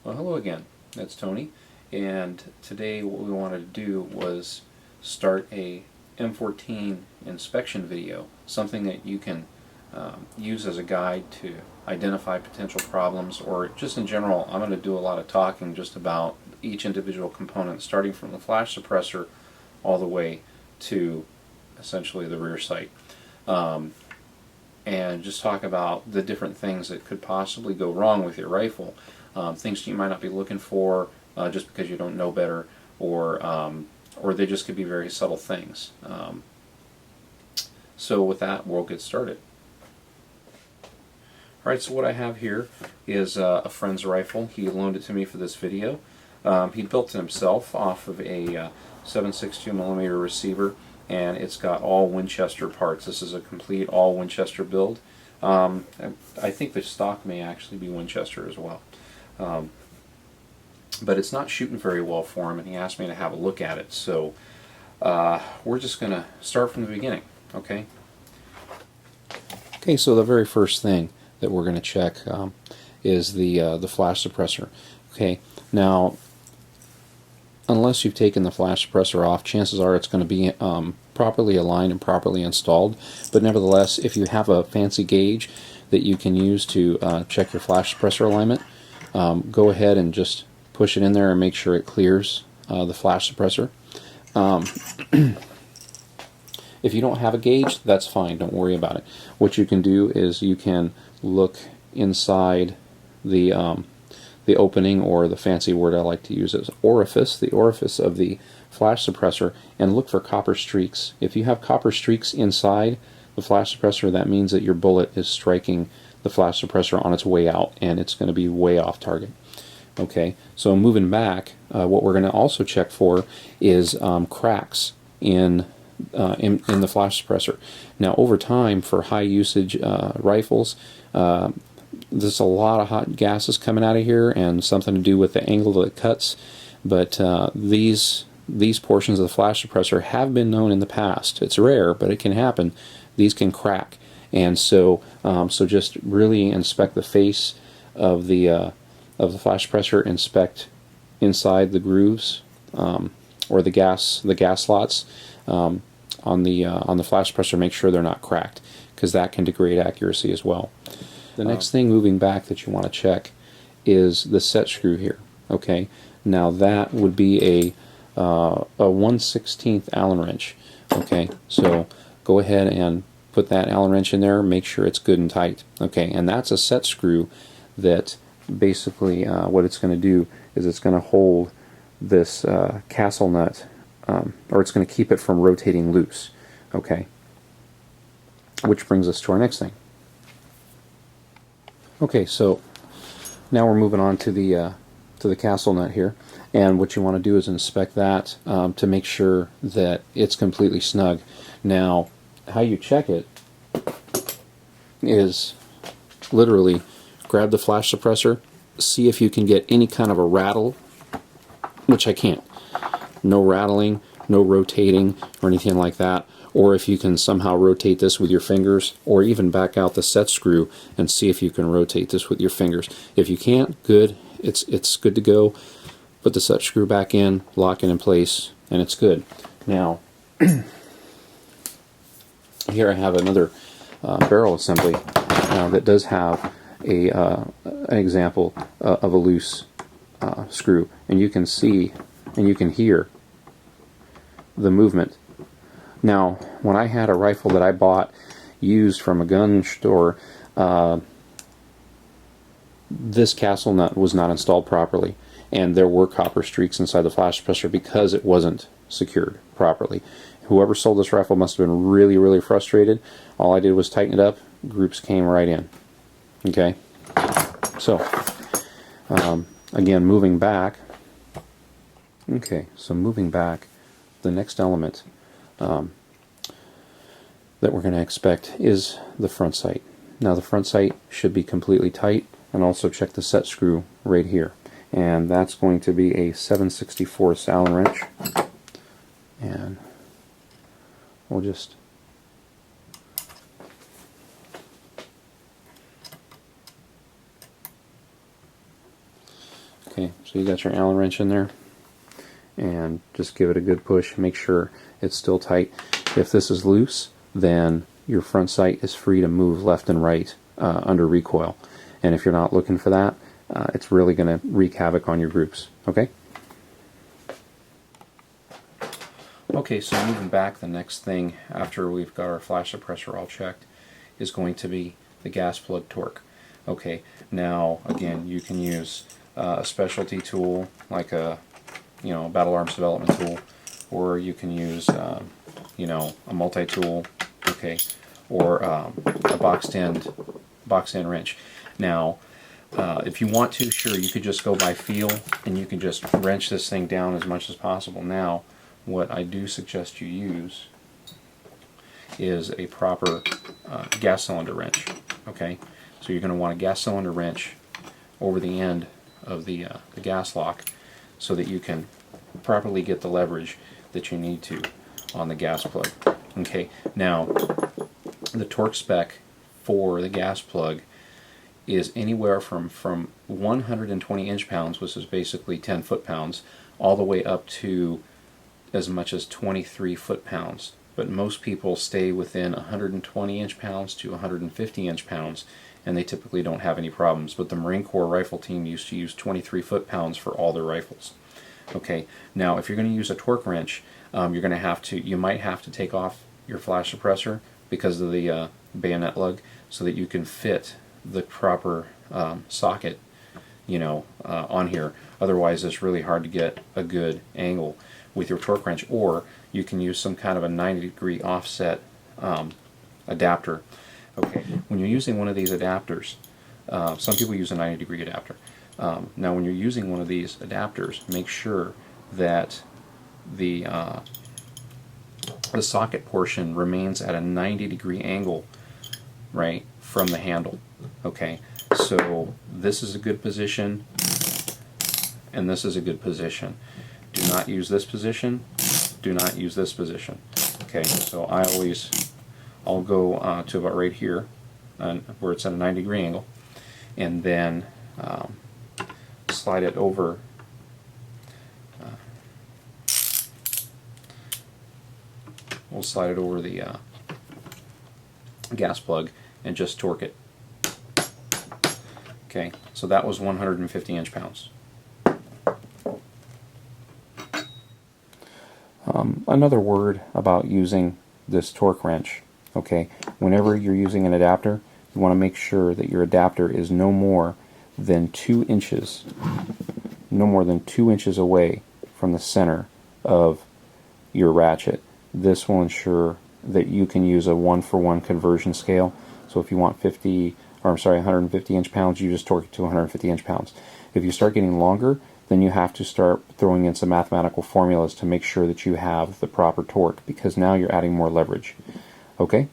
Well, hello again. That's Tony, and today what we wanted to do was start a M14 inspection video, something that you can use as a guide to identify potential problems, or just in general. I'm going to do a lot of talking just about each individual component, starting from the flash suppressor all the way to essentially the rear sight. And just talk about the different things that could possibly go wrong with your rifle. Things you might not be looking for just because you don't know better, or they just could be very subtle things. So with that, we'll get started. Alright, so what I have here is a friend's rifle. He loaned it to me for this video. He built it himself off of a 7.62 mm receiver, and it's got all Winchester parts. This is a complete all Winchester build. I think the stock may actually be Winchester as well. But it's not shooting very well for him, and he asked me to have a look at it. So we're just going to start from the beginning, okay? Okay, so the very first thing that we're going to check is the flash suppressor. Okay, now unless you've taken the flash suppressor off, chances are it's going to be properly aligned and properly installed. But nevertheless, if you have a fancy gauge that you can use to check your flash suppressor alignment, go ahead and just push it in there and make sure it clears the flash suppressor. If you don't have a gauge, that's fine, don't worry about it. What you can do is you can look inside the opening, or the fancy word I like to use is orifice, the orifice of the flash suppressor, and look for copper streaks. If you have copper streaks inside the flash suppressor, that means that your bullet is striking the flash suppressor on its way out, and it's going to be way off target. Okay, so moving back, what we're going to also check for is cracks in the flash suppressor. Now, over time, for high usage rifles, there's a lot of hot gases coming out of here, and something to do with the angle that it cuts. But these portions of the flash suppressor have been known in the past. It's rare, but it can happen. These can crack, and so just really inspect the face of the flash suppressor. Inspect inside the grooves, or the gas slots on the flash suppressor. Make sure they're not cracked, because that can degrade accuracy as well. The next thing moving back that you want to check is the set screw here. Okay, now that would be a 1/16 Allen wrench. Okay, so go ahead and put that Allen wrench in there. Make sure it's good and tight. Okay, and that's a set screw that basically what it's going to do is it's going to hold this castle nut, or it's going to keep it from rotating loose. Okay, which brings us to our next thing. Okay, so now we're moving on to the castle nut here, and what you want to do is inspect that to make sure that it's completely snug. Now, how you check it is literally grab the flash suppressor, see if you can get any kind of a rattle, which I can't. No rattling, no rotating, or anything like that. Or if you can somehow rotate this with your fingers, or even back out the set screw and see if you can rotate this with your fingers. If you can't, good. It's good to go. Put the set screw back in, lock it in place, and it's good. Now, here I have another barrel assembly that does have an example of a loose screw, and you can see and you can hear the movement. Now, when I had a rifle that I bought used from a gun store, this castle nut was not installed properly, and there were copper streaks inside the flash suppressor because it wasn't secured properly. Whoever sold this rifle must have been really, really frustrated. All I did was tighten it up. Groups came right in. Okay? So, again, moving back. Okay, so moving back, the next element that we're going to expect is the front sight. Now, the front sight should be completely tight, and also check the set screw right here. And that's going to be a 7/64 Allen wrench. And we'll just Okay, so you got your Allen wrench in there, and just give it a good push. Make sure it's still tight. If this is loose, then your front sight is free to move left and right under recoil. And if you're not looking for that, it's really going to wreak havoc on your groups. Okay? Okay, so moving back, the next thing after we've got our flash suppressor all checked is going to be the gas plug torque. Okay, now again, you can use a specialty tool like a battle arms development tool, or you can use a multi-tool, okay, or a boxed end wrench. Now, if you want to, sure, you could just go by feel and you can just wrench this thing down as much as possible. Now, what I do suggest you use is a proper gas cylinder wrench. Okay, so you're going to want a gas cylinder wrench over the end of the gas lock so that you can properly get the leverage that you need to on the gas plug. Okay, now the torque spec for the gas plug is anywhere from 120 inch-pounds, which is basically 10 foot-pounds, all the way up to as much as 23 foot-pounds. But most people stay within 120 inch-pounds to 150 inch-pounds, and they typically don't have any problems. But the Marine Corps rifle team used to use 23 foot-pounds for all their rifles. Okay, now if you're going to use a torque wrench, you might have to take off your flash suppressor because of the bayonet lug, so that you can fit the proper socket, on here. Otherwise, it's really hard to get a good angle with your torque wrench. Or you can use some kind of a 90-degree offset adapter. Okay, when you're using one of these adapters, some people use a 90-degree adapter. Now, when you're using one of these adapters, make sure that the socket portion remains at a 90-degree angle, right, from the handle. Okay, so this is a good position, and this is a good position. Do not use this position. Do not use this position. Okay, so I'll go to about right here, where it's at a 90-degree angle, and then slide it over. We'll slide it over the gas plug and just torque it. Okay, so that was 150 inch-pounds. Another word about using this torque wrench. Okay, whenever you're using an adapter, you want to make sure that your adapter is no more than 2 inches, away from the center of your ratchet. This will ensure that you can use a 1-for-1 conversion scale. So if you want 150 inch-pounds, you just torque it to 150 inch-pounds. If you start getting longer, then you have to start throwing in some mathematical formulas to make sure that you have the proper torque, because now you're adding more leverage. Okay?